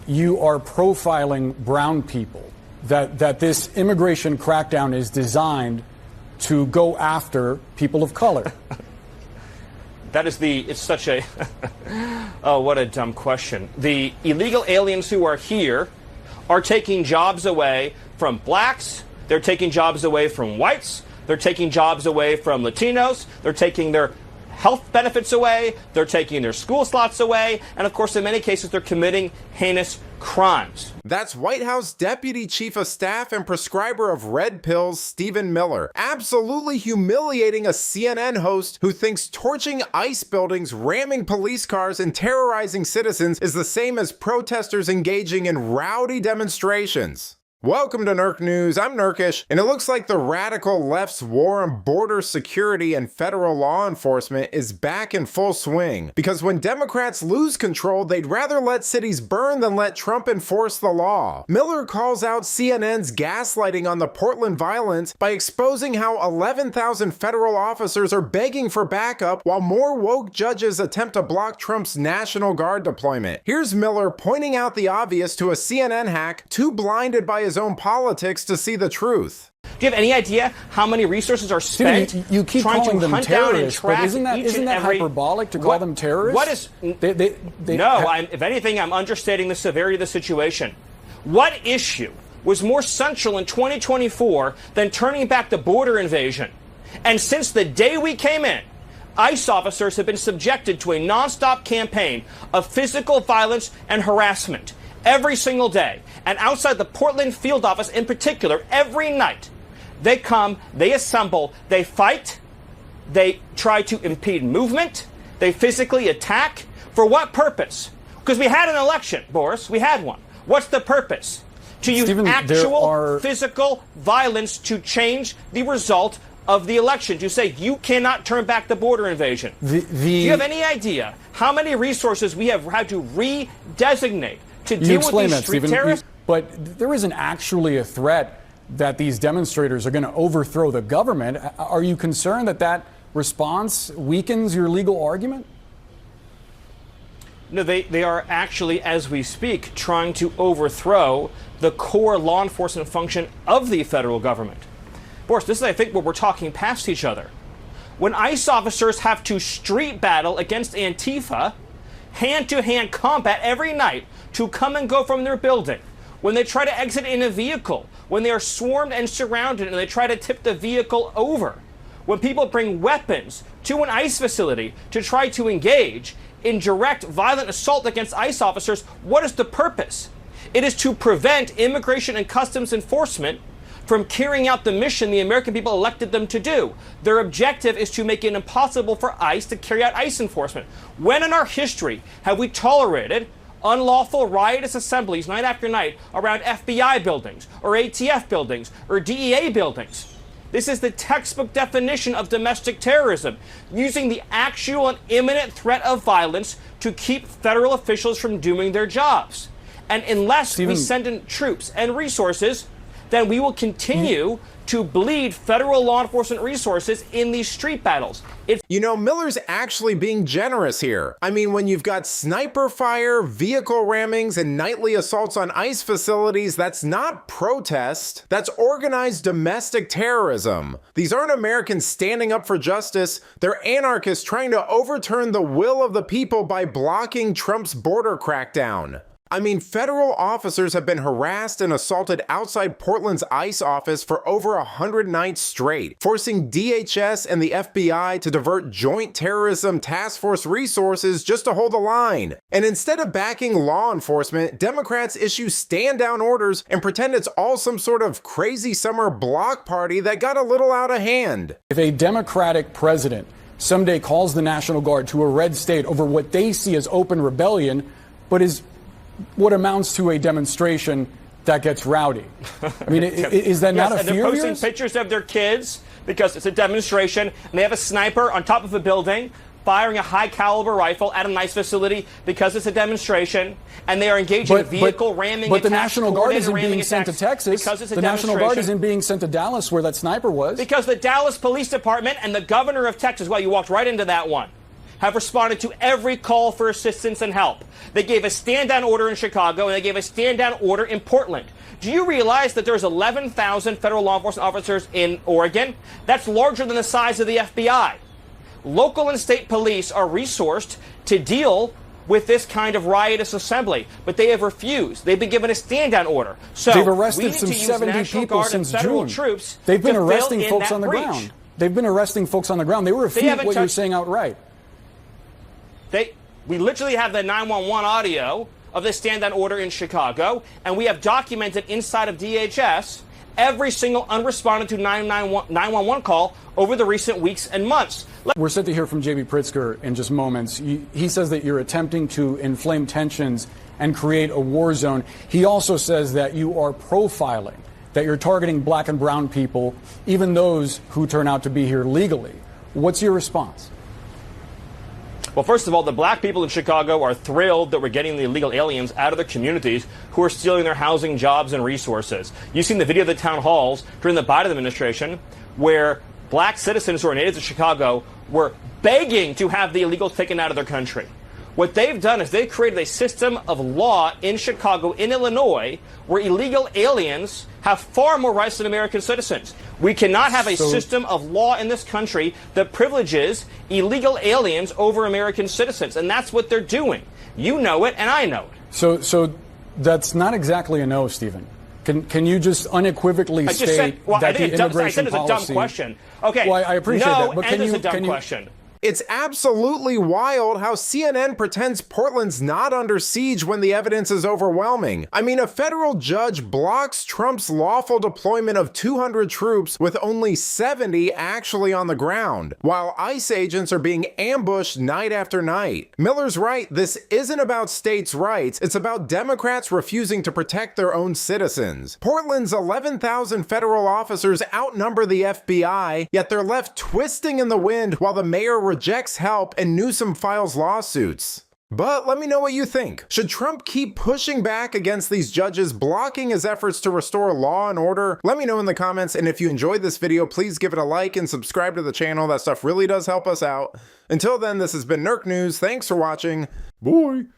you are profiling brown people, that this immigration crackdown is designed to go after people of color? It's such a, oh, what a dumb question. The illegal aliens who are here are taking jobs away from blacks, they're taking jobs away from whites, they're taking jobs away from Latinos, they're taking their health benefits away, they're taking their school slots away, and of course in many cases they're committing heinous crimes. That's White House Deputy Chief of Staff and prescriber of red pills, Stephen Miller, absolutely humiliating a CNN host who thinks torching ICE buildings, ramming police cars, and terrorizing citizens is the same as protesters engaging in rowdy demonstrations. Welcome to Nerk News, I'm Nerkish, and it looks like the radical left's war on border security and federal law enforcement is back in full swing. Because when Democrats lose control, they'd rather let cities burn than let Trump enforce the law. Miller calls out CNN's gaslighting on the Portland violence by exposing how 11,000 federal officers are begging for backup while more woke judges attempt to block Trump's National Guard deployment. Here's Miller pointing out the obvious to a CNN hack too blinded by his own politics to see the truth. Do you have any idea how many resources are spent you keep trying calling to them hunt down and terrorists, track but isn't that hyperbolic to call them terrorists? What is? If anything, I'm understating the severity of the situation. What issue was more central in 2024 than turning back the border invasion? And since the day we came in, ICE officers have been subjected to a nonstop campaign of physical violence and harassment every single day. And outside the Portland field office in particular, every night, they come, they assemble, they fight, they try to impede movement, they physically attack. For what purpose? Because we had an election, Boris, we had one. What's the purpose? To use actual physical violence to change the result of the election, to say you cannot turn back the border invasion. Do you have any idea how many resources we have had to redesignate to deal with these street terrorists? But there isn't actually a threat that these demonstrators are going to overthrow the government. Are you concerned that that response weakens your legal argument? No, they are actually, as we speak, trying to overthrow the core law enforcement function of the federal government. Boris, this is, I think, where we're talking past each other. When ICE officers have to street battle against Antifa, hand-to-hand combat every night to come and go from their building, when they try to exit in a vehicle, when they are swarmed and surrounded and they try to tip the vehicle over, when people bring weapons to an ICE facility to try to engage in direct violent assault against ICE officers, what is the purpose? It is to prevent immigration and customs enforcement from carrying out the mission the American people elected them to do. Their objective is to make it impossible for ICE to carry out ICE enforcement. When in our history have we tolerated unlawful riotous assemblies night after night around FBI buildings or ATF buildings or DEA buildings? This is the textbook definition of domestic terrorism, using the actual and imminent threat of violence to keep federal officials from doing their jobs. And unless we send in troops and resources, then we will continue to bleed federal law enforcement resources in these street battles. You know, Miller's actually being generous here. I mean, when you've got sniper fire, vehicle rammings, and nightly assaults on ICE facilities, that's not protest. That's organized domestic terrorism. These aren't Americans standing up for justice. They're anarchists trying to overturn the will of the people by blocking Trump's border crackdown. I mean, federal officers have been harassed and assaulted outside Portland's ICE office for over 100 nights straight, forcing DHS and the FBI to divert Joint Terrorism Task Force resources just to hold the line. And instead of backing law enforcement, Democrats issue stand-down orders and pretend it's all some sort of crazy summer block party that got a little out of hand. If a Democratic president someday calls the National Guard to a red state over what they see as open rebellion, but is what amounts to a demonstration that gets rowdy. I mean, is that not a fear? They're posting pictures of their kids because it's a demonstration, and they have a sniper on top of a building firing a high-caliber rifle at a nice facility because it's a demonstration, and they are engaging in vehicle ramming. But the National Guard isn't being sent to Texas. Because it's a the National Guard isn't being sent to Dallas, where that sniper was. Because the Dallas Police Department and the governor of Texas, well, you walked right into that one, have responded to every call for assistance and help. They gave a stand-down order in Chicago, and they gave a stand-down order in Portland. Do you realize that there's 11,000 federal law enforcement officers in Oregon? That's larger than the size of the FBI. Local and state police are resourced to deal with this kind of riotous assembly, but they have refused. They've been given a stand-down order. So they've we arrested need some to use 70 National people Guard since and federal June. troops They've been to arresting fill in folks that on the breach. ground. They've been arresting folks on the ground. They refute what you're saying outright. We literally have the 911 audio of this stand-down order in Chicago, and we have documented inside of DHS every single unresponded to 911 call over the recent weeks and months. We're set to hear from J.B. Pritzker in just moments. He says that you're attempting to inflame tensions and create a war zone. He also says that you are profiling, that you're targeting black and brown people, even those who turn out to be here legally. What's your response? Well, first of all, the black people in Chicago are thrilled that we're getting the illegal aliens out of their communities who are stealing their housing, jobs, and resources. You've seen the video of the town halls during the Biden administration where black citizens who are natives of Chicago were begging to have the illegals taken out of their country. What they've done is they've created a system of law in Chicago, in Illinois, where illegal aliens have far more rights than American citizens. We cannot have a system of law in this country that privileges illegal aliens over American citizens, and that's what they're doing. You know it, and I know it. So that's not exactly a no, Stephen. Can you just unequivocally state that the immigration policy... I said it's a dumb question. Okay. Well, I appreciate that, but it's a dumb question. It's absolutely wild how CNN pretends Portland's not under siege when the evidence is overwhelming. I mean, a federal judge blocks Trump's lawful deployment of 200 troops with only 70 actually on the ground, while ICE agents are being ambushed night after night. Miller's right, this isn't about states' rights, it's about Democrats refusing to protect their own citizens. Portland's 11,000 federal officers outnumber the FBI, yet they're left twisting in the wind while the mayor rejects help and Newsom files lawsuits. But let me know what you think. Should Trump keep pushing back against these judges blocking his efforts to restore law and order? Let me know in the comments, and if you enjoyed this video, please give it a like and subscribe to the channel. That stuff really does help us out. Until then, this has been Nerk News. Thanks for watching. Bye.